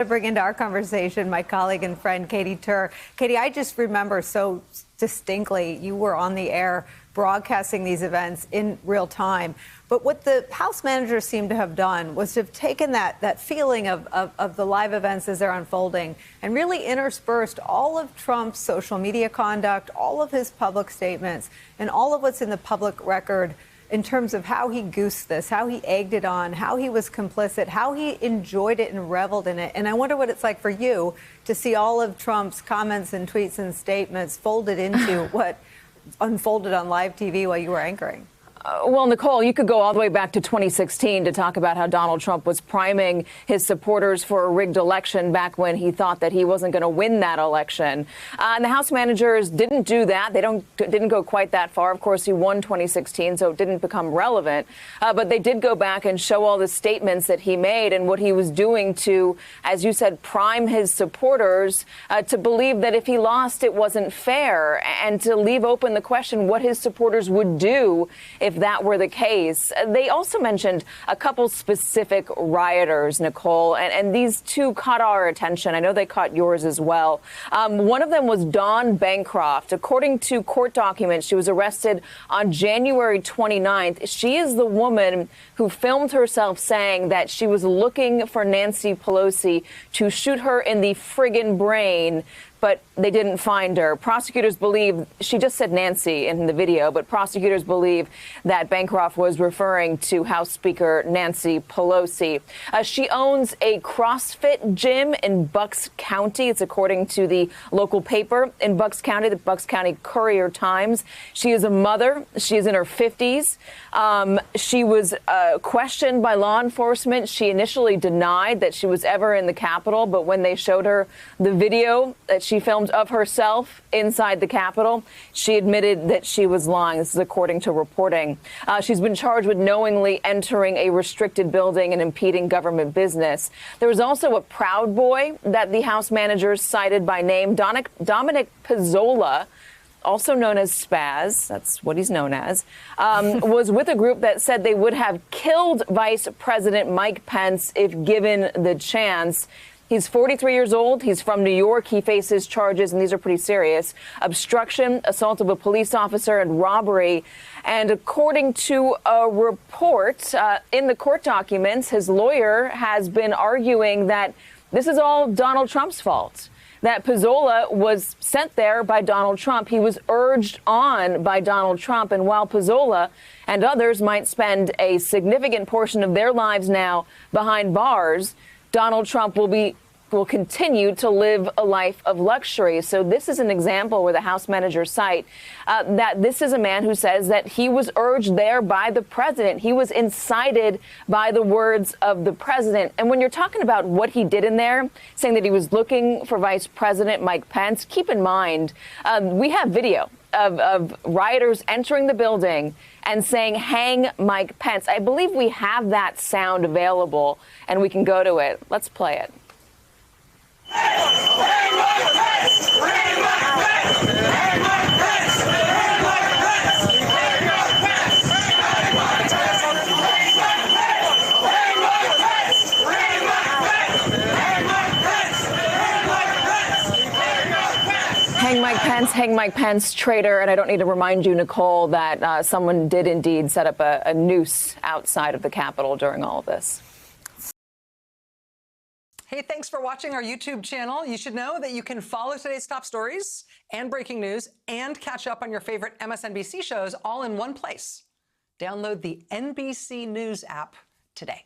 To bring into our conversation my colleague and friend Katy Tur. Katy, I just remember so distinctly you were on the air broadcasting these events in real time. But what the House managers seem to have done was to have taken that feeling of the live events as they're unfolding and really interspersed all of Trump's social media conduct, all of his public statements, and all of what's in the public record in terms of how he goosed this, how he egged it on, how he was complicit, how he enjoyed it and reveled in it. And I wonder what it's like for you to see all of Trump's comments and tweets and statements folded into what unfolded on live TV while you were anchoring. Well, Nicolle, you could go all the way back to 2016 to talk about how Donald Trump was priming his supporters for a rigged election back when he thought that he wasn't going to win that election. And the House managers didn't do that. They didn't go quite that far. Of course, he won 2016, so it didn't become relevant. But they did go back and show all the statements that he made and what he was doing to, as you said, prime his supporters to believe that if he lost, it wasn't fair, and to leave open the question what his supporters would do if that were the case. They also mentioned a couple specific rioters, Nicolle, and these two caught our attention. I know they caught yours as well. One of them was Dawn Bancroft. According to court documents, she was arrested on January 29th. She is the woman who filmed herself saying that she was looking for Nancy Pelosi to shoot her in the friggin' brain, but they didn't find her. Prosecutors believe, she just said Nancy in the video, but prosecutors believe that Bancroft was referring to House Speaker Nancy Pelosi. She owns a CrossFit gym in Bucks County. It's according to the local paper in Bucks County, the Bucks County Courier-Times. She is a mother. She is in her 50s. She was questioned by law enforcement. She initially denied that she was ever in the Capitol, but when they showed her the video that she filmed of herself inside the Capitol, she admitted that she was lying. This is according to reporting. She's been charged with knowingly entering a restricted building and impeding government business. There was also a Proud Boy that the House managers cited by name, Dominic Pizzola, also known as Spaz, that's what he's known as, was with a group that said they would have killed Vice President Mike Pence if given the chance. He's 43 years old. He's from New York. He faces charges, and these are pretty serious: obstruction, assault of a police officer, and robbery. And according to a report in the court documents, his lawyer has been arguing that this is all Donald Trump's fault, that Pizzola was sent there by Donald Trump. He was urged on by Donald Trump. And while Pizzola and others might spend a significant portion of their lives now behind bars, Donald Trump will continue to live a life of luxury. So this is an example where the House managers cite that this is a man who says that he was urged there by the president. He was incited by the words of the president. And when you're talking about what he did in there, saying that he was looking for Vice President Mike Pence, keep in mind, we have video of rioters entering the building and saying, "Hang Mike Pence." I believe we have that sound available, and we can go to it. Let's play it. Hang Mike Pence! Hang Mike Pence! Hang Mike Pence! Hang Mike Pence! Hang Mike Pence! Hang Mike Pence! Hang Mike Pence! Hang Mike Pence! Hang Mike Pence! Hang Mike Pence! Hang Mike Pence! Hang Mike Pence, hang Mike Pence, traitor. And I don't need to remind you, Nicolle, that someone did indeed set up a noose outside of the Capitol during all of this. Hey, thanks for watching our YouTube channel. You should know that you can follow today's top stories and breaking news and catch up on your favorite MSNBC shows all in one place. Download the NBC News app today.